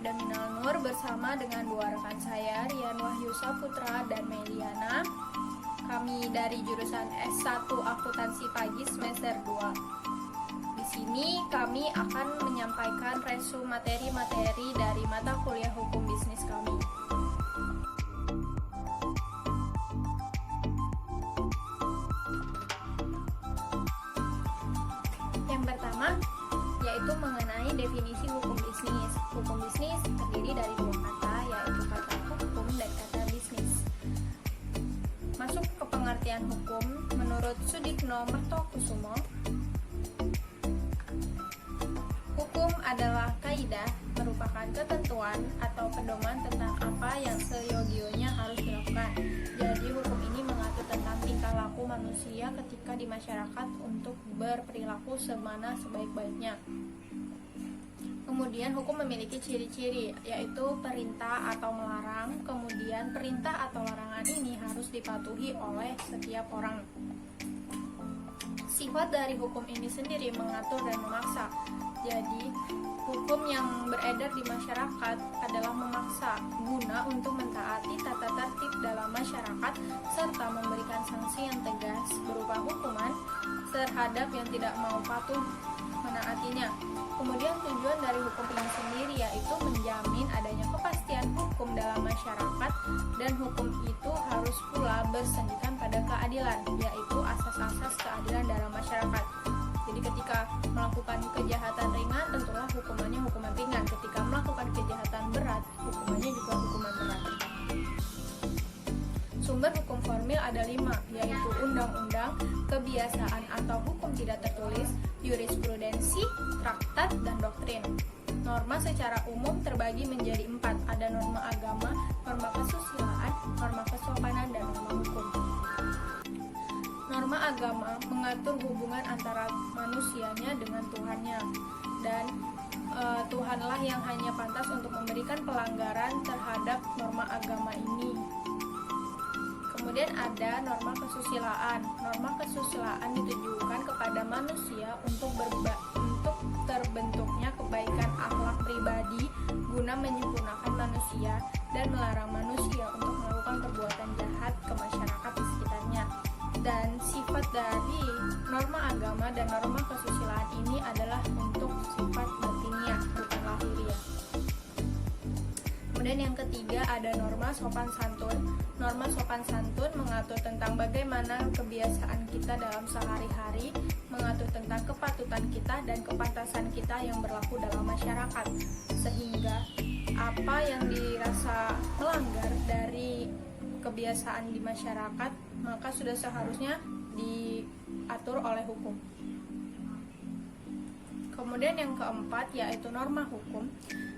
Farida Minal Nur bersama dengan dua rekan saya, Rian Wahyu Saputra dan Meliana. Kami dari jurusan S1 Akuntansi Pagi semester 2. Di sini kami akan menyampaikan resume materi-materi dari mata kuliah hukum bisnis kami. Yang pertama yaitu mengenai definisi hukum bisnis. Hukum bisnis terdiri dari dua kata, yaitu kata hukum dan kata bisnis. Masuk ke pengertian hukum menurut Sudikno Mertokusumo. Hukum adalah kaidah, merupakan ketentuan atau pedoman tentang apa yang seyogianya harus dilakukan. Jadi hukum ini mengatur tentang tingkah laku manusia ketika di masyarakat untuk berperilaku semana sebaik-baiknya. Kemudian hukum memiliki ciri-ciri, yaitu perintah atau melarang. Kemudian perintah atau larangan ini harus dipatuhi oleh setiap orang. Sifat dari hukum ini sendiri mengatur dan memaksa. Jadi, hukum yang beredar di masyarakat adalah memaksa guna untuk mentaati tata tertib dalam masyarakat serta memberikan sanksi yang tegas berupa hukuman terhadap yang tidak mau patuh menaatinya. Kemudian tujuan dari hukum ini sendiri yaitu menjamin adanya kepastian hukum dalam masyarakat, dan hukum itu harus pula bersendikan pada keadilan, yaitu asas-asas keadilan dalam masyarakat. Jadi ketika melakukan kejahatan ringan, tentulah hukumannya hukuman ringan. Ketika melakukan kejahatan berat, hukumannya juga hukuman berat. Sumber hukum formil ada 5, yaitu undang-undang, kebiasaan atau hukum tidak tertulis, jurisprudensi, traktat, dan doktrin. Norma secara umum terbagi menjadi 4, ada norma agama, norma kesusilaan, norma kesopanan, dan norma hukum. Norma agama mengatur hubungan antara manusianya dengan Tuhannya, dan Tuhanlah yang hanya pantas untuk memberikan pelanggaran terhadap norma agama ini. Kemudian ada norma kesusilaan. Norma kesusilaan ditujukan kepada manusia untuk terbentuknya kebaikan akhlak pribadi guna menyempurnakan manusia dan melarang manusia untuk melakukan perbuatan jahat ke masyarakat di sekitarnya. Dan sifat dari norma agama dan norma kesusilaan ini adalah untuk sifat batiniah, bukan lahiriah. Kemudian yang ketiga ada norma sopan santun. Norma sopan santun mengatur tentang bagaimana kebiasaan kita dalam sehari-hari, mengatur tentang kepatutan kita dan kepantasan kita yang berlaku dalam masyarakat. Sehingga apa yang dirasa melanggar dari kebiasaan di masyarakat, maka sudah seharusnya diatur oleh hukum. Kemudian yang keempat yaitu norma hukum.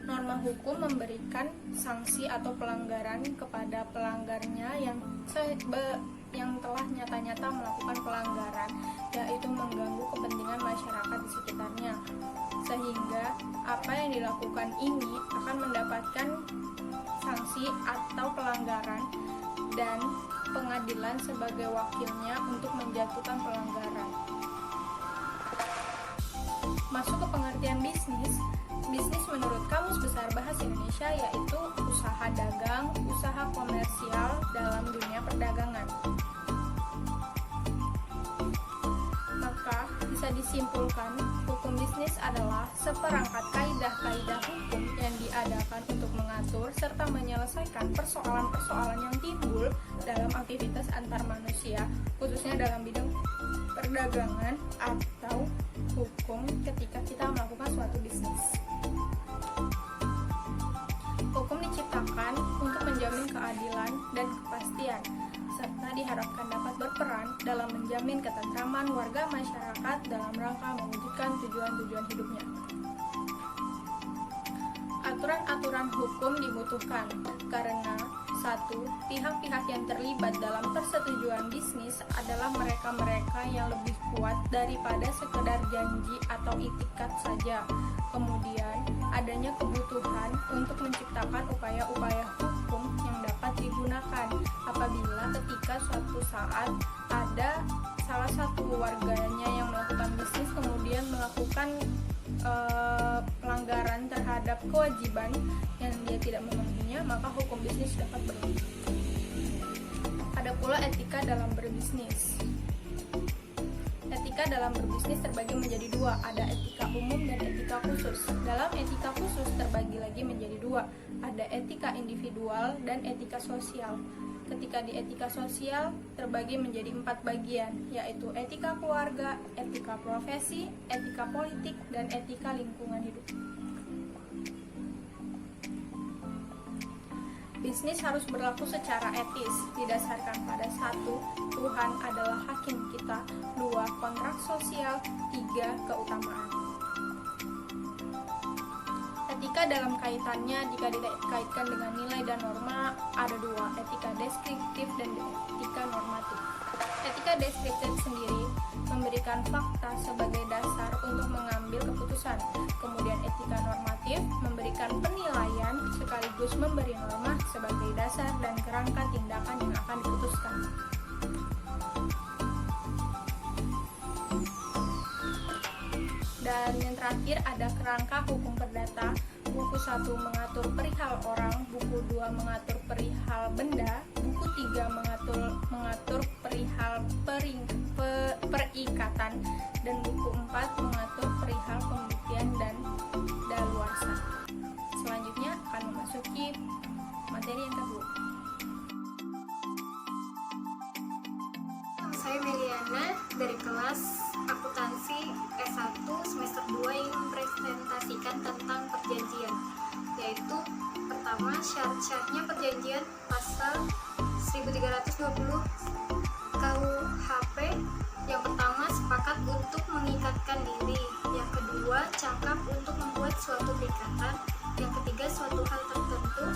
Norma hukum memberikan sanksi atau pelanggaran kepada pelanggarnya yang telah nyata-nyata melakukan pelanggaran, yaitu mengganggu kepentingan masyarakat di sekitarnya. Sehingga apa yang dilakukan ini akan mendapatkan sanksi atau pelanggaran, dan pengadilan sebagai wakilnya untuk menjatuhkan pelanggaran. Masuk ke pengertian bisnis. Bisnis menurut Kamus Besar Bahasa Indonesia yaitu usaha dagang, usaha komersial dalam dunia perdagangan. Maka bisa disimpulkan, hukum bisnis adalah seperangkat kaidah-kaidah hukum yang diadakan untuk mengatur serta menyelesaikan persoalan-persoalan yang timbul dalam aktivitas antar manusia, khususnya dalam bidang perdagangan atau hukum ketika kita melakukan suatu bisnis. Hukum diciptakan untuk menjamin keadilan dan kepastian, serta diharapkan dapat berperan dalam menjamin ketentraman warga masyarakat dalam rangka mewujudkan tujuan-tujuan hidupnya. Aturan-aturan hukum dibutuhkan karena 1. Pihak-pihak yang terlibat dalam persetujuan bisnis adalah mereka-mereka yang lebih kuat daripada sekedar janji atau itikat saja. Kemudian, adanya kebutuhan untuk menciptakan upaya-upaya hukum yang dapat digunakan apabila ketika suatu saat ada salah satu warganya yang melakukan bisnis kemudian melakukan pelanggaran terhadap terhadap kewajiban yang dia tidak memenuhinya, maka hukum bisnis dapat berlaku. Ada pula etika dalam berbisnis. Etika dalam berbisnis terbagi menjadi dua, ada etika umum dan etika khusus. Dalam etika khusus terbagi lagi menjadi dua, ada etika individual dan etika sosial. Ketika di etika sosial terbagi menjadi 4 bagian, yaitu etika keluarga, etika profesi, etika politik, dan etika lingkungan hidup. Bisnis harus berlaku secara etis, didasarkan pada 1. Tuhan adalah hakim kita, 2. Kontrak sosial, 3. Keutamaan. Etika dalam kaitannya jika dikaitkan dengan nilai dan norma ada 2, etika deskriptif dan etika normatif. Etika deskriptif sendiri memberikan fakta sebagai dasar untuk mengambil keputusan. Kemudian etika normatif memberikan penilaian sekaligus memberi norma sebagai dasar dan kerangka tindakan yang akan diputuskan. Dan yang terakhir ada kerangka hukum perdata. Buku 1 mengatur perihal orang, buku 2 mengatur perihal benda, buku 3 mengatur perihal perikatan, dan buku 4 mengatur perihal pembuktian dan daluarsa. Selanjutnya akan memasuki materi yang kedua. Saya Meliana dari kelas akuntansi S1 semester 2 yang mempresentasikan tentang perjanjian, yaitu pertama syarat-syaratnya perjanjian pasal 1320 KUHP. Yang pertama, sepakat untuk mengikatkan diri. Yang kedua, cakap untuk membuat suatu ikatan. Yang ketiga, suatu hal tertentu.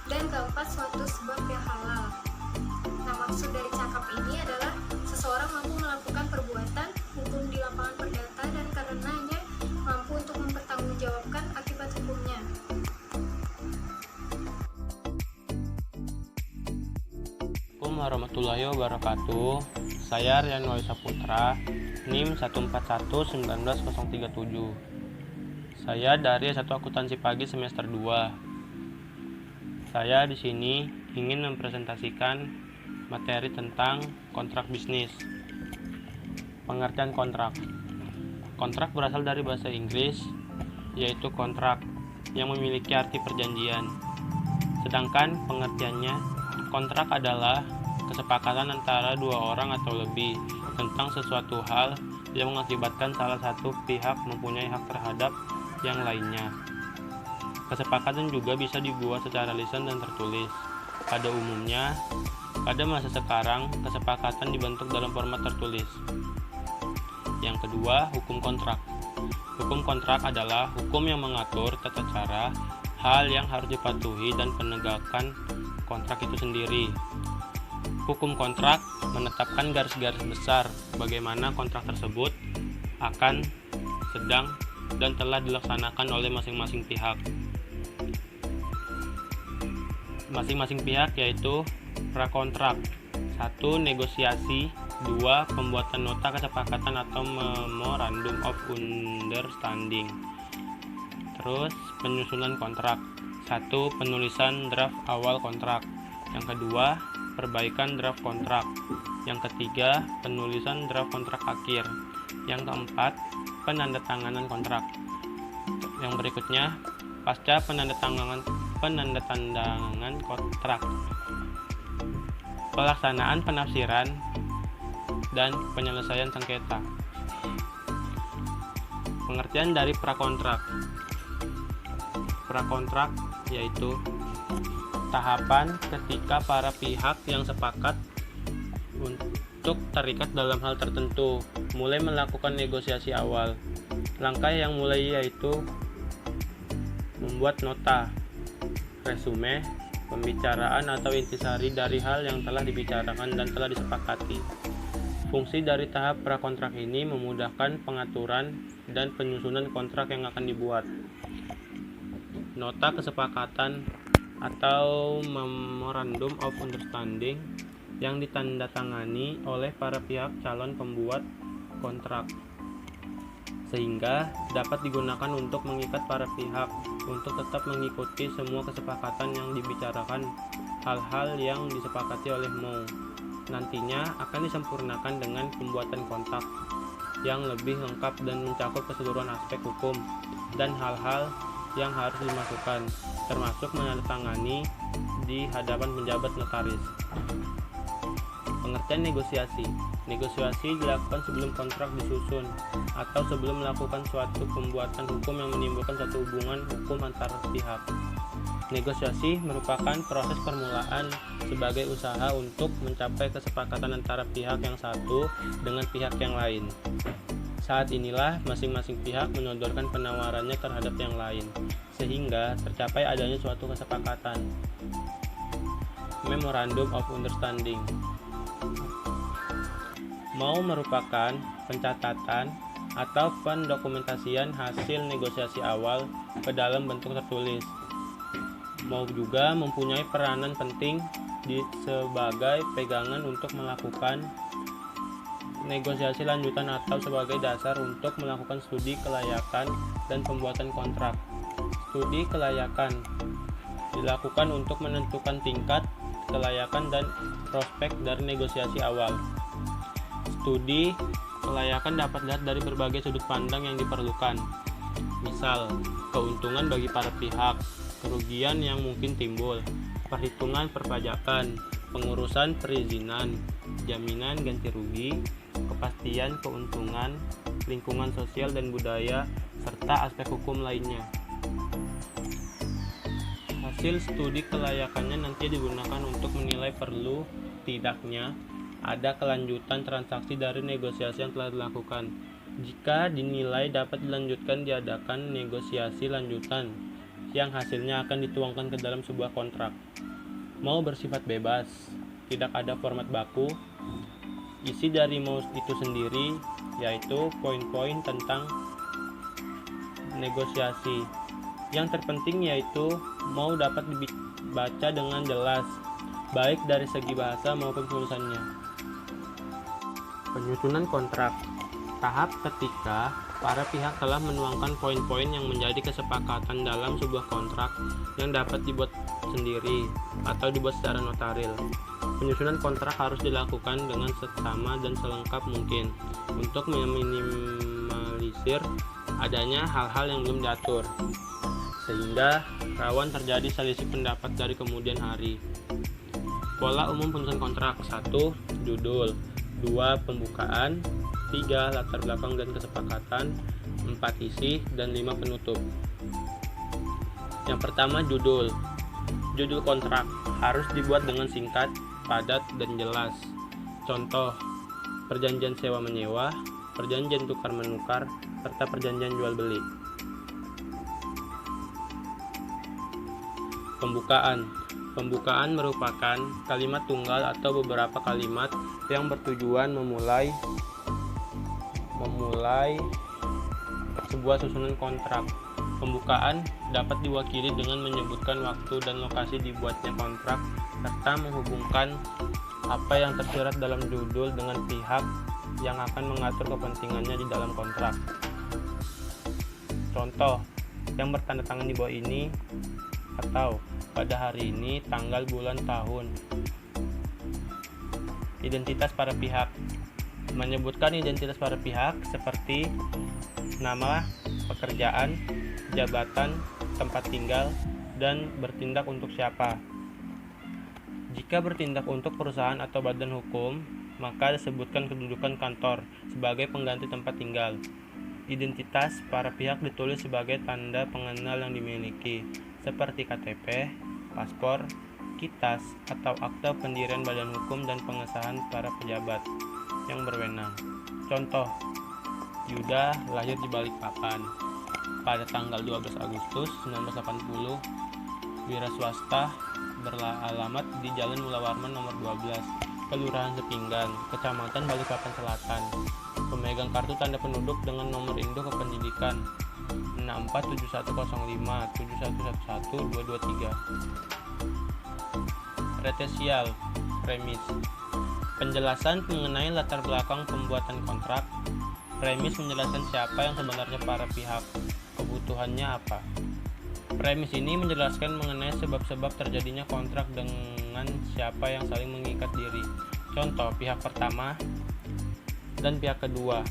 Dan keempat, suatu sebab yang halal. Nah, maksud dari cakap ini adalah seseorang mampu melakukan perbuatan hukum di lapangan perdata dan karenanya mampu untuk mempertanggungjawabkan akibat hukumnya. Assalamualaikum warahmatullahi wabarakatuh. Saya Rian Wali Saputra, NIM 1411937. Saya dari S1 Akuntansi Pagi semester 2. Saya di sini ingin mempresentasikan materi tentang kontrak bisnis. Pengertian kontrak. Kontrak berasal dari bahasa Inggris, yaitu kontrak, yang memiliki arti perjanjian. Sedangkan pengertiannya, kontrak adalah kesepakatan antara dua orang atau lebih tentang sesuatu hal yang mengakibatkan salah satu pihak mempunyai hak terhadap yang lainnya. Kesepakatan juga bisa dibuat secara lisan dan tertulis. Pada umumnya, pada masa sekarang, kesepakatan dibentuk dalam format tertulis. Yang kedua, hukum kontrak. Hukum kontrak adalah hukum yang mengatur tata cara, hal yang harus dipatuhi dan penegakan kontrak itu sendiri. Hukum kontrak menetapkan garis-garis besar bagaimana kontrak tersebut akan, sedang, dan telah dilaksanakan oleh masing-masing pihak. Masing-masing pihak yaitu prakontrak. 1. Negosiasi. 2. Pembuatan nota kesepakatan atau memorandum of understanding. Terus penyusunan kontrak. 1. Penulisan draft awal kontrak. Yang kedua, perbaikan draft kontrak. Yang ketiga, penulisan draft kontrak akhir. Yang keempat, penandatanganan kontrak. Yang berikutnya, pasca penandatanganan kontrak. Pelaksanaan penafsiran dan penyelesaian sengketa. Pengertian dari prakontrak. Prakontrak yaitu tahapan ketika para pihak yang sepakat untuk terikat dalam hal tertentu mulai melakukan negosiasi awal. Langkah yang mulai yaitu membuat nota, resume, pembicaraan atau intisari dari hal yang telah dibicarakan dan telah disepakati. Fungsi dari tahap prakontrak ini memudahkan pengaturan dan penyusunan kontrak yang akan dibuat. Nota kesepakatan atau memorandum of understanding yang ditandatangani oleh para pihak calon pembuat kontrak. sehingga dapat digunakan untuk mengikat para pihak untuk tetap mengikuti semua kesepakatan yang dibicarakan. Hal-hal yang disepakati oleh MOU nantinya akan disempurnakan dengan pembuatan kontrak yang lebih lengkap dan mencakup keseluruhan aspek hukum dan hal-hal yang harus dimasukkan, termasuk menandatangani di hadapan penjabat notaris. Pengertian negosiasi. Negosiasi dilakukan sebelum kontrak disusun atau sebelum melakukan suatu pembuatan hukum yang menimbulkan suatu hubungan hukum antar pihak. Negosiasi merupakan proses permulaan sebagai usaha untuk mencapai kesepakatan antara pihak yang satu dengan pihak yang lain. Saat inilah masing-masing pihak menyodorkan penawarannya terhadap yang lain, sehingga tercapai adanya suatu kesepakatan. Memorandum of Understanding mau merupakan pencatatan atau pendokumentasian hasil negosiasi awal ke dalam bentuk tertulis. Mau juga mempunyai peranan penting sebagai pegangan untuk melakukan negosiasi lanjutan atau sebagai dasar untuk melakukan studi kelayakan dan pembuatan kontrak. Studi kelayakan dilakukan untuk menentukan tingkat kelayakan dan prospek dari negosiasi awal. Studi kelayakan dapat dilihat dari berbagai sudut pandang yang diperlukan. Misal, keuntungan bagi para pihak, kerugian yang mungkin timbul, perhitungan perpajakan, pengurusan perizinan, jaminan ganti rugi, kepastian keuntungan, lingkungan sosial dan budaya, serta aspek hukum lainnya. Hasil studi kelayakannya nanti digunakan untuk menilai perlu tidaknya ada kelanjutan transaksi dari negosiasi yang telah dilakukan. Jika dinilai dapat dilanjutkan, diadakan negosiasi lanjutan yang hasilnya akan dituangkan ke dalam sebuah kontrak. Mau bersifat bebas, tidak ada format baku. Isi dari MOU itu sendiri yaitu poin-poin tentang negosiasi. Yang terpenting yaitu MOU dapat dibaca dengan jelas, baik dari segi bahasa maupun tulisannya. Penyusunan kontrak. Tahap ketika para pihak telah menuangkan poin-poin yang menjadi kesepakatan dalam sebuah kontrak yang dapat dibuat sendiri atau dibuat secara notaril. Penyusunan kontrak harus dilakukan dengan seksama dan selengkap mungkin untuk meminimalisir adanya hal-hal yang belum diatur, sehingga rawan terjadi selisih pendapat dari kemudian hari. Pola umum penyusunan kontrak: 1. Judul, 2. Pembukaan, 3. Latar belakang dan kesepakatan, 4. Isi, dan 5. Penutup. Yang pertama, judul. Judul kontrak harus dibuat dengan singkat, padat, dan jelas. Contoh: perjanjian sewa-menyewa, perjanjian tukar-menukar, serta perjanjian jual-beli. Pembukaan. Pembukaan merupakan kalimat tunggal atau beberapa kalimat yang bertujuan memulai sebuah susunan kontrak. Pembukaan dapat diwakili dengan menyebutkan waktu dan lokasi dibuatnya kontrak serta menghubungkan apa yang tersirat dalam judul dengan pihak yang akan mengatur kepentingannya di dalam kontrak. Contoh yang bertanda tangan di bawah ini, atau pada hari ini, tanggal, bulan, tahun. Identitas para pihak. Menyebutkan identitas para pihak seperti nama, pekerjaan, jabatan, tempat tinggal, dan bertindak untuk siapa. Jika bertindak untuk perusahaan atau badan hukum, maka disebutkan kedudukan kantor sebagai pengganti tempat tinggal. Identitas para pihak ditulis sebagai tanda pengenal yang dimiliki, seperti KTP, paspor, kitas, atau akta pendirian badan hukum dan pengesahan para pejabat yang berwenang. Contoh: Yuda lahir di Balikpapan pada tanggal 12 Agustus 1980, wira swasta, beralamat di Jalan Mula Warman nomor 12, Kelurahan Sepinggan, Kecamatan Balikpapan Selatan. Pemegang kartu tanda penduduk dengan nomor induk kependidikan 647105 7111 223. Retesial premis. Penjelasan mengenai latar belakang pembuatan kontrak. Premis menjelaskan siapa yang sebenarnya para pihak, kebutuhannya apa. Premis ini menjelaskan mengenai sebab-sebab terjadinya kontrak dengan siapa yang saling mengikat diri. Contoh, pihak pertama dan pihak kedua.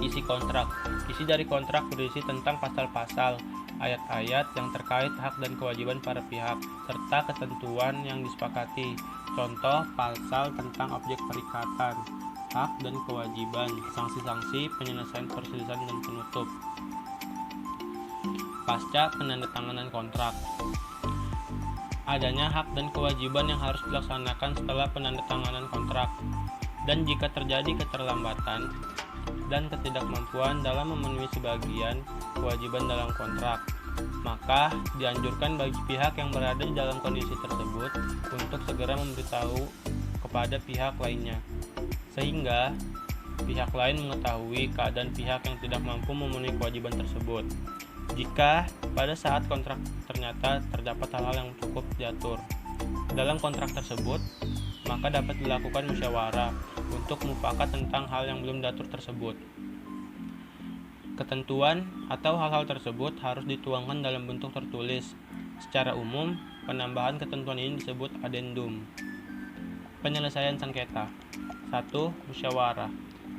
Isi kontrak. Isi dari kontrak berisi tentang pasal-pasal, ayat-ayat yang terkait hak dan kewajiban para pihak, serta ketentuan yang disepakati. Contoh, pasal tentang objek perikatan, hak dan kewajiban, sanksi-sanksi, penyelesaian perselisihan dan penutup. Pasca penandatanganan kontrak. Adanya hak dan kewajiban yang harus dilaksanakan setelah penandatanganan kontrak. Dan jika terjadi keterlambatan dan ketidakmampuan dalam memenuhi sebagian kewajiban dalam kontrak, maka dianjurkan bagi pihak yang berada di dalam kondisi tersebut untuk segera memberitahu kepada pihak lainnya, sehingga pihak lain mengetahui keadaan pihak yang tidak mampu memenuhi kewajiban tersebut. Jika pada saat kontrak ternyata terdapat hal-hal yang cukup diatur dalam kontrak tersebut, maka dapat dilakukan musyawarah untuk mufakat tentang hal yang belum diatur tersebut. Ketentuan atau hal-hal tersebut harus dituangkan dalam bentuk tertulis. Secara umum, penambahan ketentuan ini disebut adendum. Penyelesaian sengketa. 1. Musyawarah.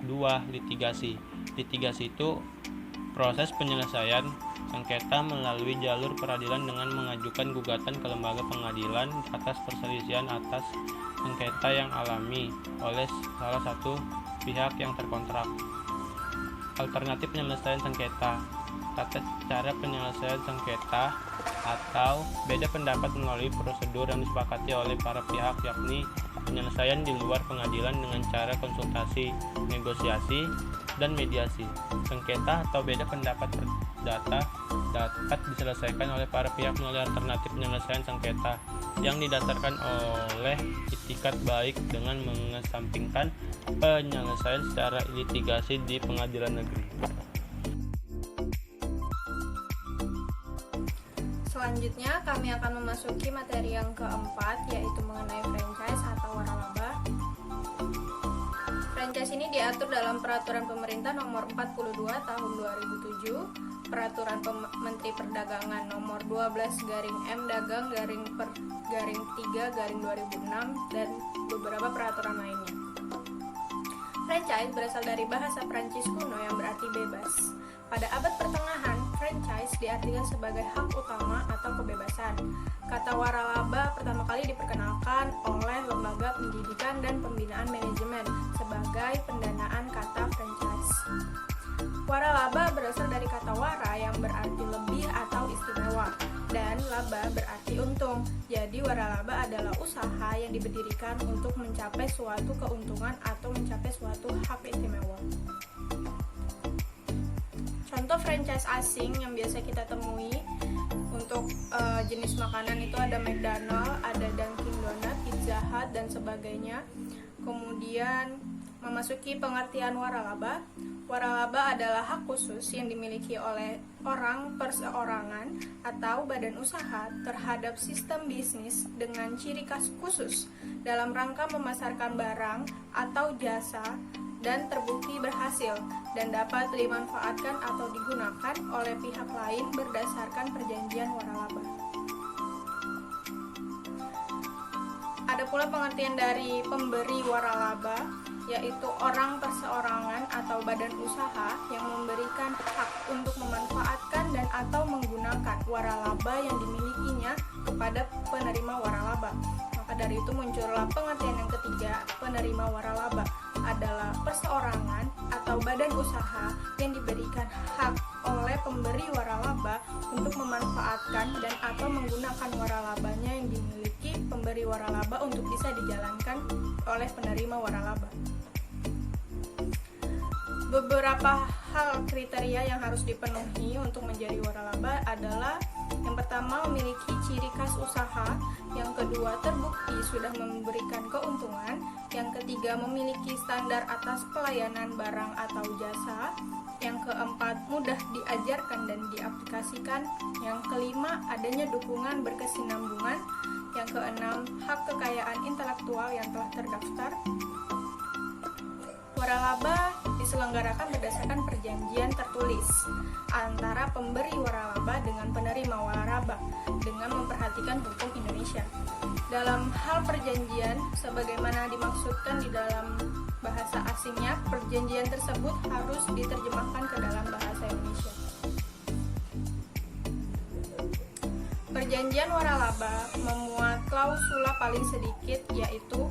2. Litigasi. Litigasi itu proses penyelesaian sengketa melalui jalur peradilan dengan mengajukan gugatan ke lembaga pengadilan atas perselisihan atas sengketa yang alami oleh salah satu pihak yang terkontrak. Alternatif penyelesaian sengketa. Tata cara penyelesaian sengketa atau beda pendapat melalui prosedur yang disepakati oleh para pihak, yakni penyelesaian di luar pengadilan dengan cara konsultasi, negosiasi, dan mediasi. Sengketa atau beda pendapat perdata dapat diselesaikan oleh para pihak melalui alternatif penyelesaian sengketa yang didasarkan oleh itikat baik dengan mengesampingkan penyelesaian secara litigasi di pengadilan negeri. Selanjutnya kami akan memasuki materi yang keempat, yaitu mengenai franchise atau waralaba. Franchise ini diatur dalam Peraturan Pemerintah Nomor 42 Tahun 2007, Peraturan Menteri Perdagangan Nomor 12/M Dagang /3/2006, dan beberapa peraturan lainnya. Franchise berasal dari bahasa Prancis kuno yang berarti bebas. Pada abad pertengahan, franchise diartikan sebagai hak utama atau kebebasan. Kata waralaba pertama kali diperkenalkan oleh Lembaga Pendidikan dan Pembinaan Manajemen sebagai pendanaan kata franchise. Waralaba berasal dari kata wara yang berarti lebih atau istimewa, dan laba berarti untung. Jadi waralaba adalah usaha yang didirikan untuk mencapai suatu keuntungan atau mencapai suatu hak istimewa. Contoh franchise asing yang biasa kita temui untuk jenis makanan itu ada McDonald, ada Dunkin Donut, Pizza Hut, dan sebagainya. Kemudian memasuki pengertian waralaba. Waralaba adalah hak khusus yang dimiliki oleh orang perseorangan atau badan usaha terhadap sistem bisnis dengan ciri khas khusus dalam rangka memasarkan barang atau jasa dan terbukti berhasil dan dapat dimanfaatkan atau digunakan oleh pihak lain berdasarkan perjanjian waralaba. Ada pula pengertian dari pemberi waralaba, yaitu orang perseorangan atau badan usaha yang memberikan hak untuk memanfaatkan dan atau menggunakan waralaba yang dimilikinya kepada penerima waralaba. Maka dari itu muncullah pengertian yang ketiga, penerima waralaba adalah perseorangan atau badan usaha yang diberikan hak oleh pemberi waralaba untuk memanfaatkan dan atau menggunakan waralabanya yang dimiliki pemberi waralaba untuk bisa dijalankan oleh penerima waralaba. Beberapa hal kriteria yang harus dipenuhi untuk menjadi waralaba adalah yang pertama memiliki ciri khas usaha, yang kedua terbukti sudah memberikan keuntungan, yang ketiga memiliki standar atas pelayanan barang atau jasa, yang keempat mudah diajarkan dan diaplikasikan, yang kelima adanya dukungan berkesinambungan, yang keenam hak kekayaan intelektual yang telah terdaftar. Waralaba diselenggarakan berdasarkan perjanjian tertulis antara pemberi waralaba dengan penerima waralaba dengan memperhatikan hukum Indonesia. Dalam hal perjanjian, sebagaimana dimaksudkan di dalam bahasa asingnya, perjanjian tersebut harus diterjemahkan ke dalam bahasa Indonesia. Perjanjian waralaba memuat klausula paling sedikit, yaitu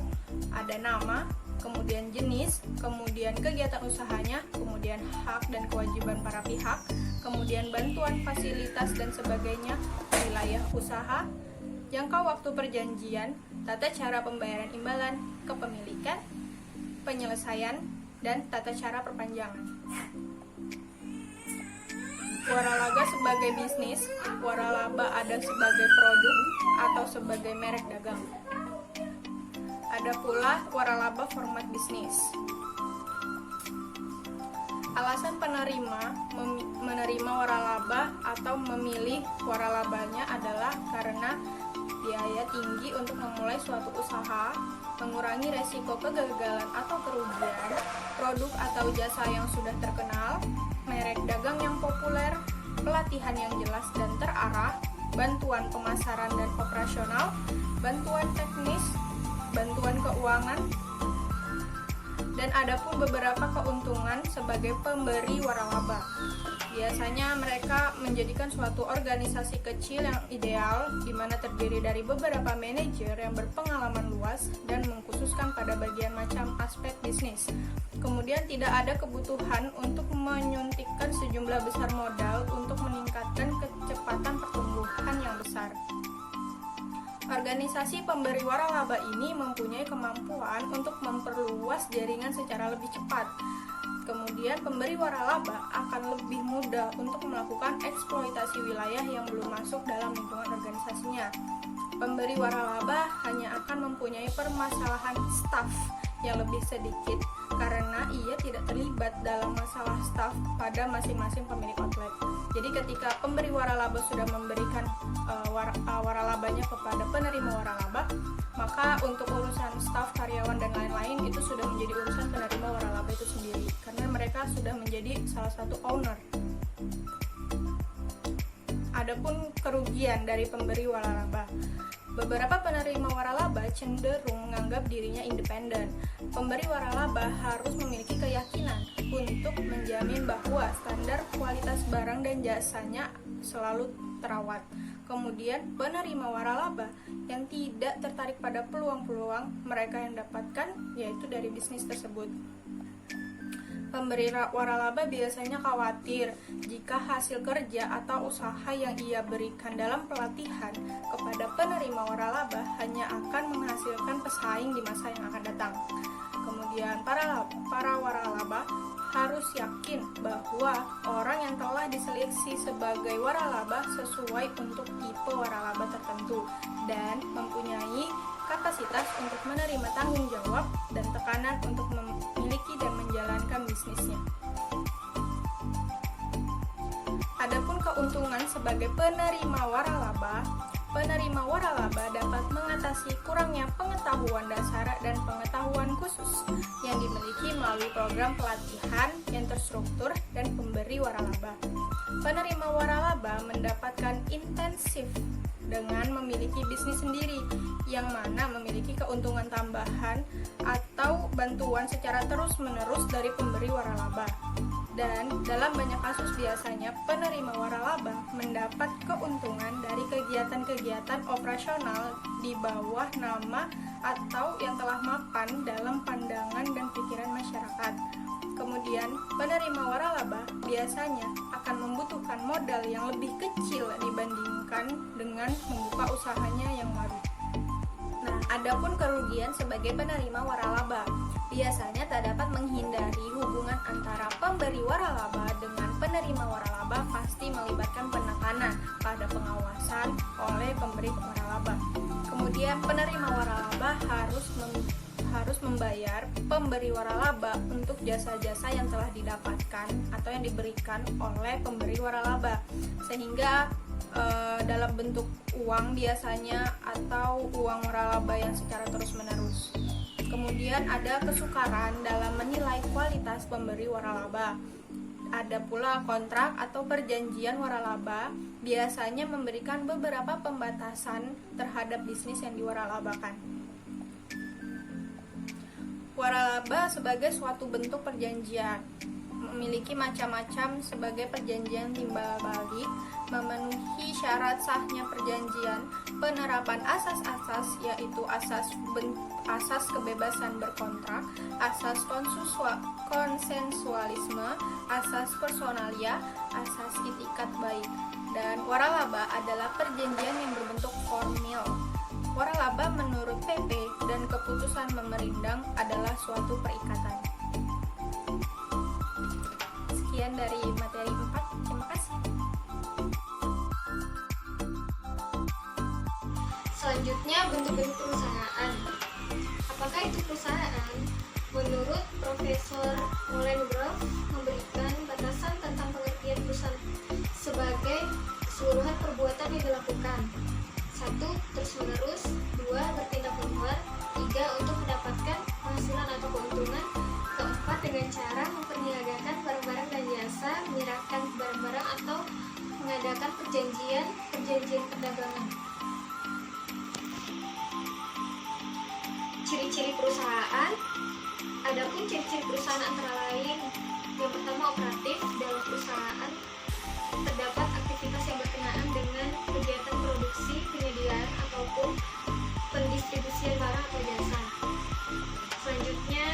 ada nama, kemudian jenis, kemudian kegiatan usahanya, kemudian hak dan kewajiban para pihak, kemudian bantuan fasilitas dan sebagainya, wilayah usaha, jangka waktu perjanjian, tata cara pembayaran imbalan, kepemilikan, penyelesaian, dan tata cara perpanjangan. Waralaba sebagai bisnis, waralaba ada sebagai produk atau sebagai merek dagang. Ada pula waralaba format bisnis. Alasan penerima menerima waralaba atau memilih waralabanya adalah karena biaya tinggi untuk memulai suatu usaha, mengurangi resiko kegagalan atau kerugian, produk atau jasa yang sudah terkenal, merek dagang yang populer, pelatihan yang jelas dan terarah, bantuan pemasaran dan operasional, bantuan teknis, bantuan keuangan, dan ada pun beberapa keuntungan sebagai pemberi waralaba. Biasanya mereka menjadikan suatu organisasi kecil yang ideal, di mana terdiri dari beberapa manajer yang berpengalaman luas dan mengkhususkan pada bagian macam aspek bisnis. Kemudian tidak ada kebutuhan untuk menyuntikkan sejumlah besar modal untuk meningkatkan kecepatan pertumbuhan yang besar. Organisasi pemberi waralaba ini mempunyai kemampuan untuk memperluas jaringan secara lebih cepat. Kemudian pemberi waralaba akan lebih mudah untuk melakukan eksploitasi wilayah yang belum masuk dalam lingkungan organisasinya. Pemberi waralaba hanya akan mempunyai permasalahan staf yang lebih sedikit karena ia tidak terlibat dalam masalah staf pada masing-masing pemilik outlet. Jadi ketika pemberi waralaba sudah memberikan waralabanya kepada penerima waralaba, maka untuk urusan staf, karyawan, dan lain-lain itu sudah menjadi urusan penerima waralaba itu sendiri karena mereka sudah menjadi salah satu owner. Adapun kerugian dari pemberi waralaba, beberapa penerima waralaba cenderung menganggap dirinya independen. Pemberi waralaba harus memiliki keyakinan untuk menjamin bahwa standar kualitas barang dan jasanya selalu terawat. Kemudian penerima waralaba yang tidak tertarik pada peluang-peluang mereka yang dapatkan, yaitu dari bisnis tersebut. Pemberi waralaba biasanya khawatir jika hasil kerja atau usaha yang ia berikan dalam pelatihan kepada penerima waralaba hanya akan menghasilkan pesaing di masa yang akan datang. Kemudian para waralaba harus yakin bahwa orang yang telah diseleksi sebagai waralaba sesuai untuk tipe waralaba tertentu dan mempunyai kapasitas untuk menerima tanggung jawab dan tekanan untuk memiliki dan menjalankan bisnisnya. Adapun keuntungan sebagai penerima waralaba dapat mengatasi kurangnya pengetahuan dasar dan pengetahuan khusus yang dimiliki melalui program pelatihan yang terstruktur dan pemberi waralaba. Penerima waralaba mendapatkan intensif dengan memiliki bisnis sendiri yang mana memiliki keuntungan tambahan atau bantuan secara terus-menerus dari pemberi waralaba. Dan dalam banyak kasus biasanya penerima waralaba mendapat keuntungan dari kegiatan-kegiatan operasional di bawah nama atau yang telah mapan dalam pandangan dan pikiran masyarakat. Kemudian penerima waralaba biasanya akan membutuhkan modal yang lebih kecil dibandingkan dengan membuka usahanya yang baru. Nah, adapun kerugian sebagai penerima waralaba, biasanya tak dapat menghindari hubungan antara pemberi waralaba dengan penerima waralaba pasti melibatkan penekanan pada pengawasan oleh pemberi waralaba. Kemudian penerima waralaba harus membayar pemberi waralaba untuk jasa-jasa yang telah didapatkan atau yang diberikan oleh pemberi waralaba, sehingga dalam bentuk uang biasanya atau uang waralaba yang secara terus-menerus. Kemudian ada kesukaran dalam menilai kualitas pemberi waralaba. Ada pula kontrak atau perjanjian waralaba, biasanya memberikan beberapa pembatasan terhadap bisnis yang diwaralabakan. Waralaba sebagai suatu bentuk perjanjian memiliki macam-macam sebagai perjanjian timbal balik, memenuhi syarat sahnya perjanjian, penerapan asas-asas yaitu asas kebebasan berkontrak, asas konsensualisme, asas personalia, asas itikat baik. Dan waralaba adalah perjanjian yang berbentuk formil. Waralaba menurut PP dan keputusan memerindang adalah suatu perikatan. Sekian dari materi 4. Terima kasih. Selanjutnya, bentuk-bentuk perusahaan. Apakah itu perusahaan? Menurut Profesor Molengrove memberikan batasan tentang pengertian perusahaan sebagai keseluruhan perbuatan yang dilakukan. 1. Terus-menerus. 2. Bertindak luar. 3. Untuk mendapatkan penghasilan atau keuntungan. 4. Dengan cara memperniagakan barang-barang dan jasa, menyerahkan barang-barang atau mengadakan perjanjian perdagangan. Ciri-ciri perusahaan. Adapun ciri-ciri perusahaan antara lain, yang pertama operatif. Dalam perusahaan terdapat aktivitas yang berkenaan dengan kegiatan produksi, penyediaan ataupun pendistribusian barang atau jasa. Selanjutnya,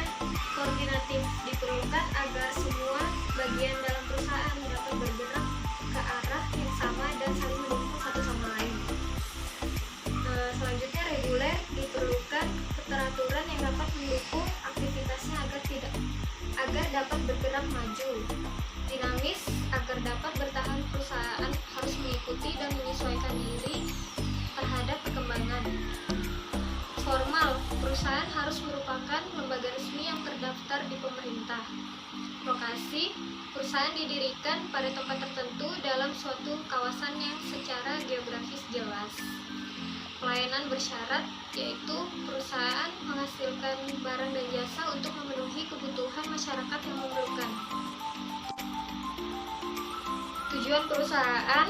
koordinatif diperlukan agar semua bagian dalam perusahaan dapat bergerak ke arah yang sama dan saling mendukung satu sama lain. Selanjutnya, reguler diperlukan keteraturan yang dapat mendukung aktivitasnya agar dapat bergerak maju. Dinamis, agar dapat bertahan perusahaan harus mengikuti dan menyesuaikan diri terhadap perkembangan. Formal, perusahaan harus merupakan lembaga resmi yang terdaftar di pemerintah. Lokasi, perusahaan didirikan pada tempat tertentu dalam suatu kawasan yang secara geografis jelas. Pelayanan bersyarat, yaitu perusahaan menghasilkan barang dan jasa untuk memenuhi kebutuhan masyarakat yang memerlukan. Tujuan perusahaan,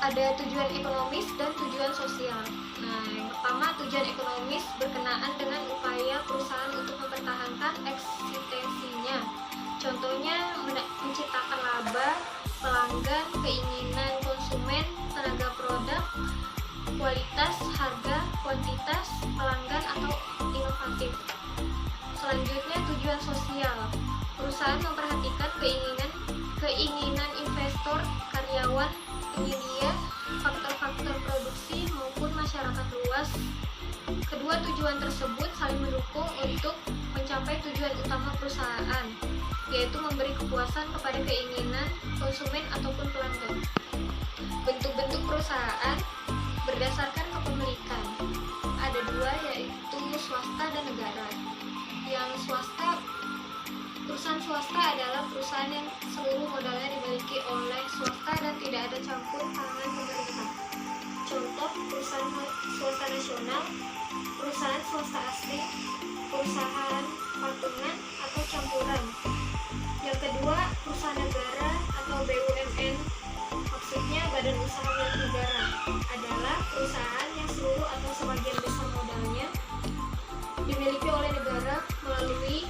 ada tujuan ekonomis dan tujuan sosial. Nah, yang pertama, tujuan ekonomis berkenaan dengan upaya perusahaan untuk mempertahankan eksistensinya. Contohnya menciptakan laba, pelanggan, keinginan konsumen, tenaga produk, kualitas, harga, kuantitas, pelanggan atau inovatif. Selanjutnya, tujuan sosial. Perusahaan memperhatikan keinginan investor, karyawan, penyedia, faktor-faktor produksi maupun masyarakat luas. Kedua tujuan tersebut saling mendukung untuk mencapai tujuan utama perusahaan, yaitu memberi kepuasan kepada keinginan konsumen ataupun pelanggan. Bentuk-bentuk perusahaan berdasarkan kepemilikan. Ada dua, yaitu swasta dan negara. Yang swasta, perusahaan swasta adalah perusahaan yang seluruh modalnya dimiliki oleh swasta dan tidak ada campur tangan pemerintah. Contoh perusahaan swasta nasional, perusahaan swasta asing, perusahaan patungan atau campuran. Yang kedua, perusahaan negara atau BUMN, maksudnya badan usaha milik negara, adalah perusahaan yang seluruh atau sebagian besar modalnya dimiliki oleh negara melalui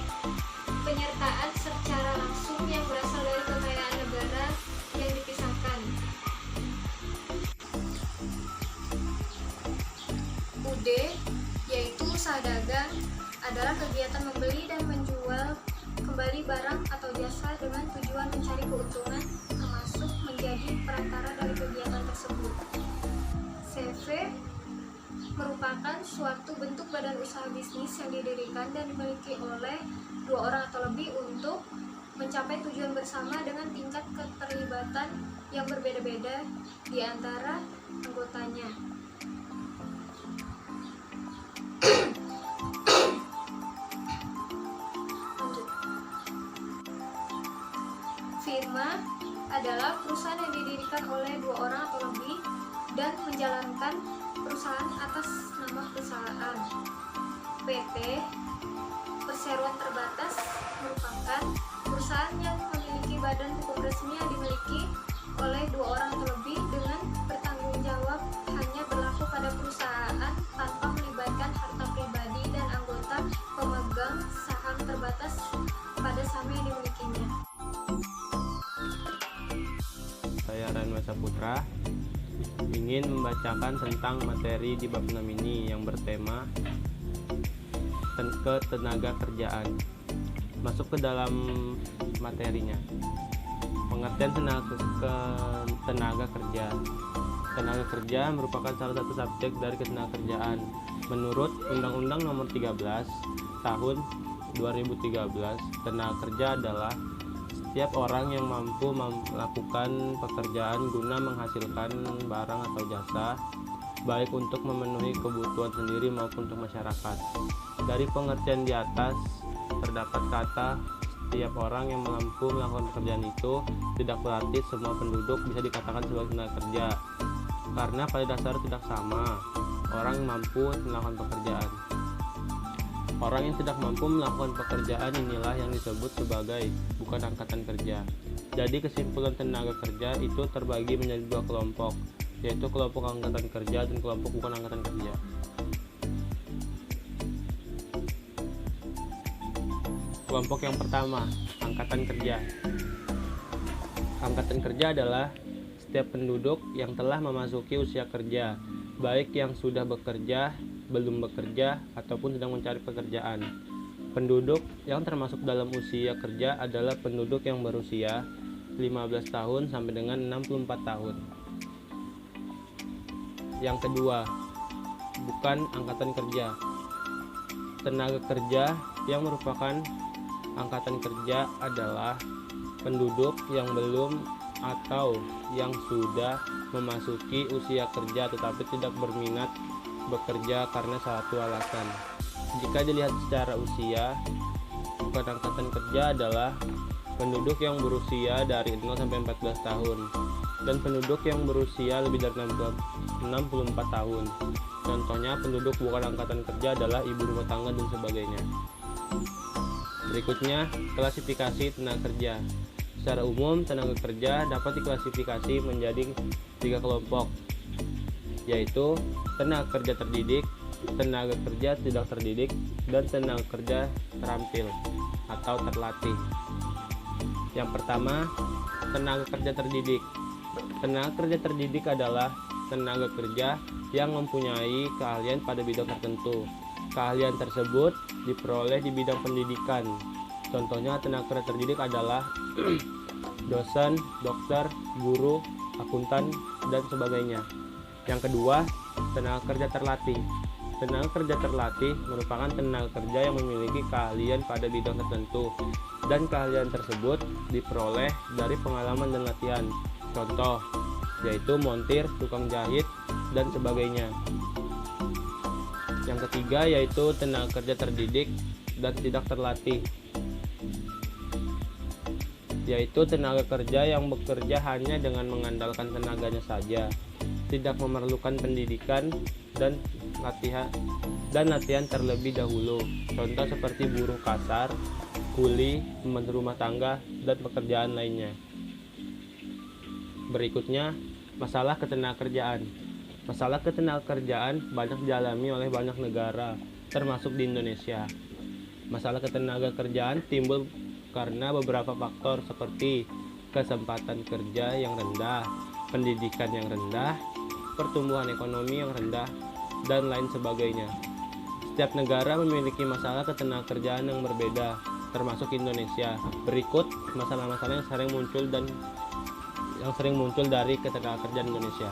penyertaan secara langsung yang berasal dari kekayaan negara yang dipisahkan. UD, yaitu usaha dagang, adalah kegiatan membeli dan menjual kembali barang atau jasa dengan tujuan mencari keuntungan, termasuk menjadi perantara dari kegiatan tersebut. CV merupakan suatu bentuk badan usaha bisnis yang didirikan dan dimiliki oleh dua orang atau lebih untuk mencapai tujuan bersama dengan tingkat keterlibatan yang berbeda-beda di antara anggotanya. Firma adalah perusahaan yang didirikan oleh dua orang menjalankan perusahaan atas nama perusahaan. PT Perseroan Terbatas merupakan perusahaan yang memiliki badan hukum resmi yang dimiliki oleh 2 orang atau lebih dengan bertanggung jawab hanya berlaku pada perusahaan tanpa melibatkan harta pribadi dan anggota pemegang saham terbatas pada saham yang dimilikinya. Saya Ranwa Saputra ingin membacakan tentang materi di bab 6 ini yang bertema ketenaga kerjaan. Masuk ke dalam materinya. Pengertian tenaga kerja. Tenaga kerja merupakan salah satu subjek dari ketenaga kerjaan. Menurut Undang-Undang Nomor 13 Tahun 2013, tenaga kerja adalah setiap orang yang mampu melakukan pekerjaan guna menghasilkan barang atau jasa, baik untuk memenuhi kebutuhan sendiri maupun untuk masyarakat. Dari pengertian di atas, terdapat kata setiap orang yang mampu melakukan pekerjaan itu, tidak berarti semua penduduk bisa dikatakan sebagai tenaga kerja, karena pada dasar tidak sama orang yang mampu melakukan pekerjaan. Orang yang tidak mampu melakukan pekerjaan inilah yang disebut sebagai bukan angkatan kerja. Jadi kesimpulan tenaga kerja itu terbagi menjadi 2 kelompok, yaitu kelompok angkatan kerja dan kelompok bukan angkatan kerja. Kelompok yang pertama, angkatan kerja. Angkatan kerja adalah setiap penduduk yang telah memasuki usia kerja, baik yang sudah bekerja, belum bekerja, ataupun sedang mencari pekerjaan. Penduduk yang termasuk dalam usia kerja adalah penduduk yang berusia 15 tahun sampai dengan 64 tahun. Yang kedua, bukan angkatan kerja. Tenaga kerja yang merupakan angkatan kerja adalah penduduk yang belum atau yang sudah memasuki usia kerja tetapi tidak berminat bekerja karena suatu alasan. Jika dilihat secara usia, bukan angkatan kerja adalah penduduk yang berusia dari 0 sampai 14 tahun dan penduduk yang berusia lebih dari 64 tahun. Contohnya penduduk bukan angkatan kerja adalah ibu rumah tangga dan sebagainya. Berikutnya, klasifikasi tenaga kerja. Secara umum, tenaga kerja dapat diklasifikasi menjadi 3 kelompok, yaitu tenaga kerja terdidik, tenaga kerja tidak terdidik, dan tenaga kerja terampil atau terlatih. Yang pertama, tenaga kerja terdidik. Tenaga kerja terdidik adalah tenaga kerja yang mempunyai keahlian pada bidang tertentu. Keahlian tersebut diperoleh di bidang pendidikan. Contohnya tenaga kerja terdidik adalah dosen, dokter, guru, akuntan, dan sebagainya. Yang kedua, tenaga kerja terlatih. Tenaga kerja terlatih merupakan tenaga kerja yang memiliki keahlian pada bidang tertentu dan keahlian tersebut diperoleh dari pengalaman dan latihan. Contoh yaitu montir, tukang jahit, dan sebagainya. Yang ketiga yaitu tenaga kerja terdidik dan tidak terlatih, yaitu tenaga kerja yang bekerja hanya dengan mengandalkan tenaganya saja, tidak memerlukan pendidikan dan latihan terlebih dahulu. Contoh seperti buruh kasar, kuli, pembantu rumah tangga, dan pekerjaan lainnya. Berikutnya, masalah ketenagakerjaan. Masalah ketenagakerjaan banyak dialami oleh banyak negara, termasuk di Indonesia. Masalah ketenagakerjaan timbul karena beberapa faktor seperti kesempatan kerja yang rendah, pendidikan yang rendah, pertumbuhan ekonomi yang rendah, dan lain sebagainya. Setiap negara memiliki masalah ketenagakerjaan yang berbeda, termasuk Indonesia. Berikut masalah-masalah yang sering muncul dari ketenagakerjaan Indonesia.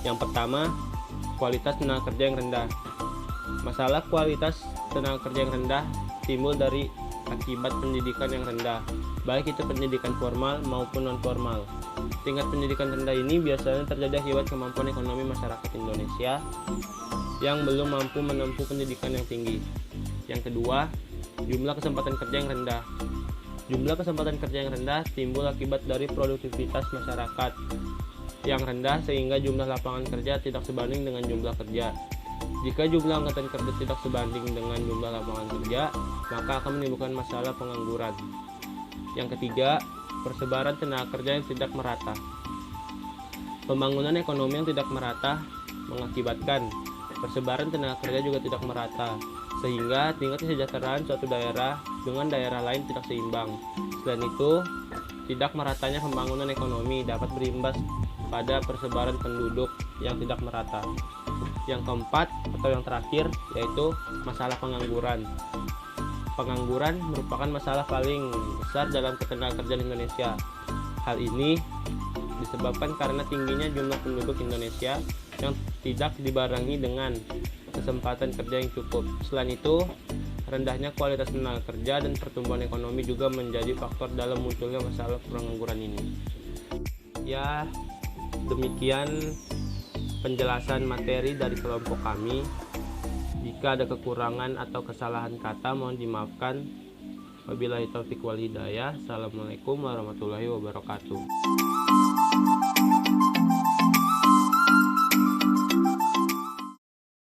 Yang pertama, kualitas tenaga kerja yang rendah. Masalah kualitas tenaga kerja yang rendah timbul dari akibat pendidikan yang rendah, baik itu pendidikan formal maupun non-formal. Tingkat pendidikan rendah ini biasanya terjadi akibat kemampuan ekonomi masyarakat Indonesia yang belum mampu menempuh pendidikan yang tinggi. Yang kedua, jumlah kesempatan kerja yang rendah. Jumlah kesempatan kerja yang rendah timbul akibat dari produktivitas masyarakat yang rendah sehingga jumlah lapangan kerja tidak sebanding dengan jumlah kerja. Jika jumlah angkatan kerja tidak sebanding dengan jumlah lapangan kerja, maka akan menimbulkan masalah pengangguran. Yang ketiga, persebaran tenaga kerja yang tidak merata. Pembangunan ekonomi yang tidak merata mengakibatkan persebaran tenaga kerja juga tidak merata, sehingga tingkat kesejahteraan suatu daerah dengan daerah lain tidak seimbang. Selain itu, tidak meratanya pembangunan ekonomi dapat berimbas pada persebaran penduduk yang tidak merata. Yang keempat atau yang terakhir yaitu masalah pengangguran. Pengangguran merupakan masalah paling besar dalam ketenagakerjaan Indonesia. Hal ini disebabkan karena tingginya jumlah penduduk Indonesia yang tidak dibarengi dengan kesempatan kerja yang cukup. Selain itu, rendahnya kualitas tenaga kerja dan pertumbuhan ekonomi juga menjadi faktor dalam munculnya masalah pengangguran ini. Ya, demikian penjelasan materi dari kelompok kami. Jika ada kekurangan atau kesalahan kata mohon dimaafkan. Wabillahi taufiq wal hidayah. Assalamualaikum warahmatullahi wabarakatuh.